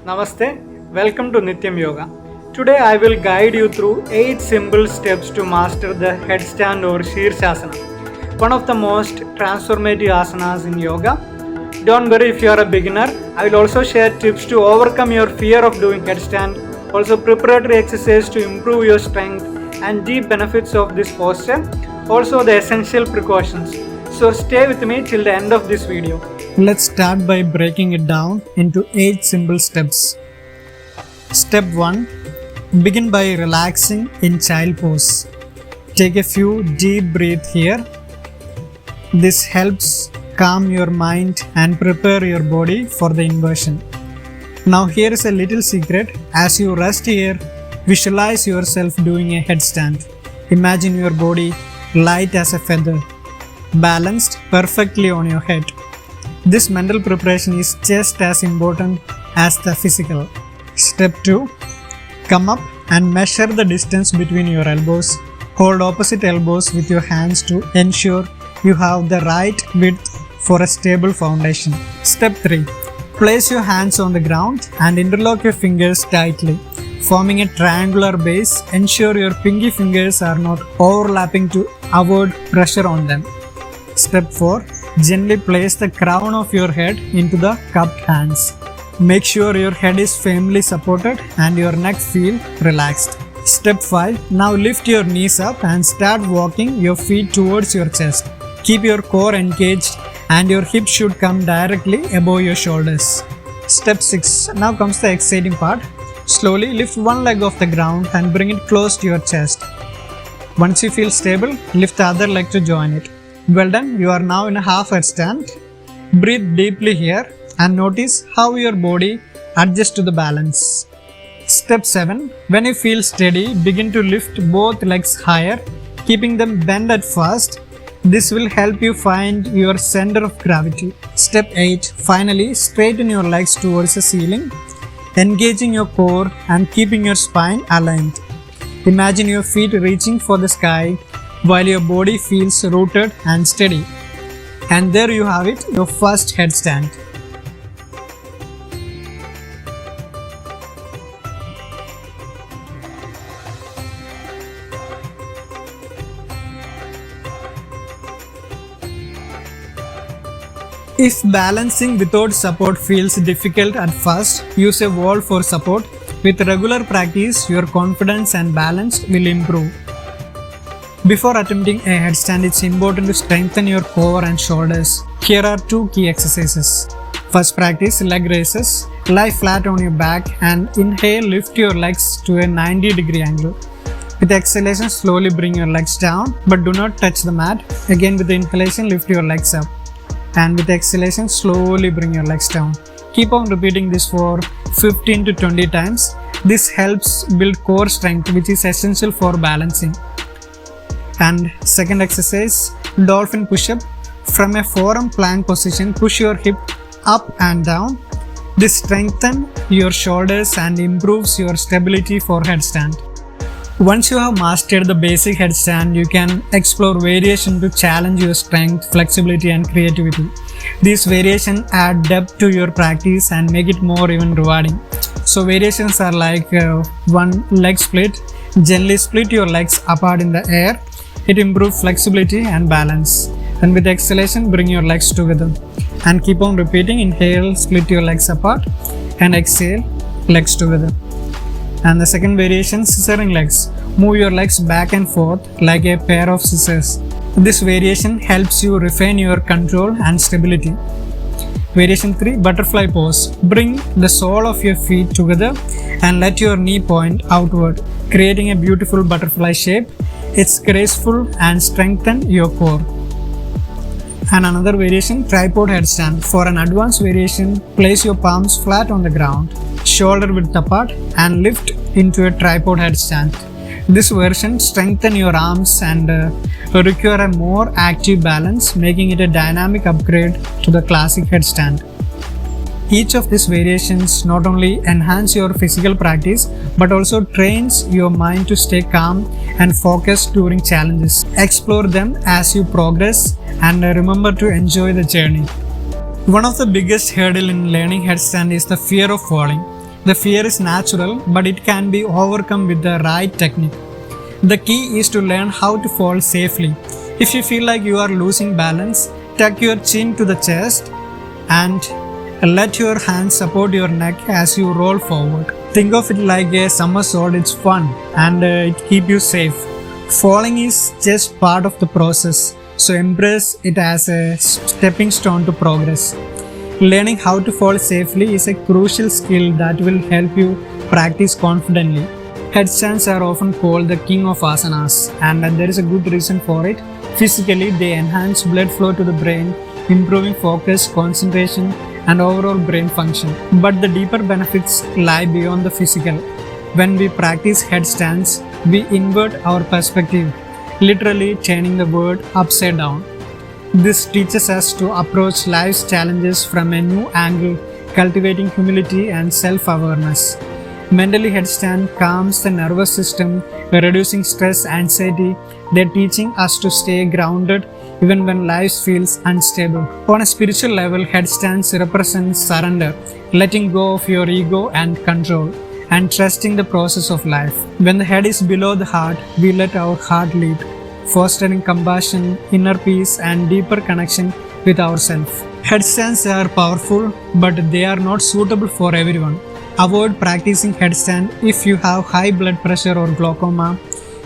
Namaste, welcome to NitYAMyoga. Today I will guide you through 8 simple steps to master the headstand or Sirsasana, one of the most transformative asanas in yoga. Don't worry if you are a beginner, I will also share tips to overcome your fear of doing headstand, also preparatory exercise to improve your strength and deep benefits of this posture, also the essential precautions. So stay with me till the end of this video. Let's start by breaking it down into 8 simple steps. Step 1. Begin by relaxing in child pose. Take a few deep breaths here. This helps calm your mind and prepare your body for the inversion. Now here is a little secret. As you rest here, visualize yourself doing a headstand. Imagine your body light as a feather, balanced perfectly on your head. This mental preparation is just as important as the physical. Step 2. Come up and measure the distance between your elbows. Hold opposite elbows with your hands to ensure you have the right width for a stable foundation. Step 3. Place your hands on the ground and interlock your fingers tightly, forming a triangular base. Ensure your pinky fingers are not overlapping to avoid pressure on them. Step 4. Gently place the crown of your head into the cupped hands. Make sure your head is firmly supported and your neck feels relaxed. Step 5. Now lift your knees up and start walking your feet towards your chest. Keep your core engaged and your hips should come directly above your shoulders. Step 6. Now comes the exciting part. Slowly lift one leg off the ground and bring it close to your chest. Once you feel stable, lift the other leg to join it. Well done, you are now in a half headstand. Breathe deeply here and notice how your body adjusts to the balance. Step 7. When you feel steady, begin to lift both legs higher, keeping them bent at first. This will help you find your center of gravity. Step 8. Finally, straighten your legs towards the ceiling, engaging your core and keeping your spine aligned. Imagine your feet reaching for the sky while your body feels rooted and steady. And there you have it, your first headstand. If balancing without support feels difficult at first, use a wall for support. With regular practice, your confidence and balance will improve. Before attempting a headstand, it's important to strengthen your core and shoulders. Here are 2 key exercises. First practice, leg raises. Lie flat on your back and inhale, lift your legs to a 90-degree angle. With exhalation, slowly bring your legs down, but do not touch the mat. Again with the inhalation, lift your legs up. And with exhalation, slowly bring your legs down. Keep on repeating this for 15 to 20 times. This helps build core strength, which is essential for balancing. And second exercise, dolphin push-up. From a forearm plank position, push your hip up and down. This strengthens your shoulders and improves your stability for headstand. Once you have mastered the basic headstand, you can explore variation to challenge your strength, flexibility and creativity. These variations add depth to your practice and make it more even rewarding. So variations are like one leg split. Gently split your legs apart in the air. It improves flexibility and balance. And with exhalation, bring your legs together. And keep on repeating. Inhale, split your legs apart. And exhale, legs together. And the second variation, scissoring legs. Move your legs back and forth like a pair of scissors. This variation helps you refine your control and stability. Variation 3, butterfly pose. Bring the sole of your feet together and let your knee point outward, creating a beautiful butterfly shape. It's graceful and strengthens your core. And another variation, tripod headstand. For an advanced variation, place your palms flat on the ground, shoulder width apart and lift into a tripod headstand. This version strengthens your arms and require a more active balance, making it a dynamic upgrade to the classic headstand. Each of these variations not only enhance your physical practice but also trains your mind to stay calm and focused during challenges. Explore them as you progress and remember to enjoy the journey. One of the biggest hurdles in learning headstand is the fear of falling. The fear is natural, but it can be overcome with the right technique. The key is to learn how to fall safely. If you feel like you are losing balance, tuck your chin to the chest and let your hands support your neck as you roll forward. Think of it like a somersault. It's fun and it keeps you safe. Falling is just part of the process, so embrace it as a stepping stone to progress. Learning how to fall safely is a crucial skill that will help you practice confidently. Headstands are often called the king of asanas, and there is a good reason for it. Physically, they enhance blood flow to the brain, improving focus, concentration, and overall brain function. But the deeper benefits lie beyond the physical. When we practice headstands, we invert our perspective, literally turning the world upside down. This teaches us to approach life's challenges from a new angle, cultivating humility and self-awareness. Mentally, headstand calms the nervous system, reducing stress, anxiety. They're teaching us to stay grounded even when life feels unstable. On a spiritual level, headstands represent surrender, letting go of your ego and control, and trusting the process of life. When the head is below the heart, we let our heart lead, fostering compassion, inner peace, and deeper connection with ourselves. Headstands are powerful, but they are not suitable for everyone. Avoid practicing headstand if you have high blood pressure or glaucoma,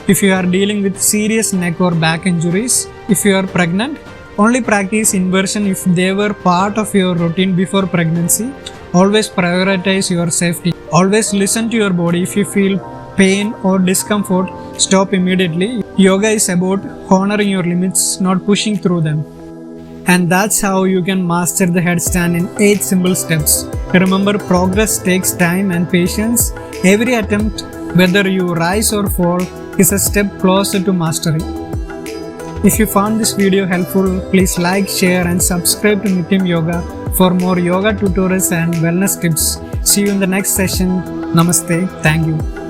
if you are dealing with serious neck or back injuries, if you are pregnant. Only practice inversion if they were part of your routine before pregnancy. Always prioritize your safety. Always listen to your body. If you feel pain or discomfort, stop immediately. Yoga is about honoring your limits, not pushing through them. And that's how you can master the headstand in 8 simple steps. Remember, progress takes time and patience. Every attempt, whether you rise or fall, is a step closer to mastery. If you found this video helpful, please like, share, and subscribe to NitYAMyoga for more yoga tutorials and wellness tips. See you in the next session. Namaste. Thank you.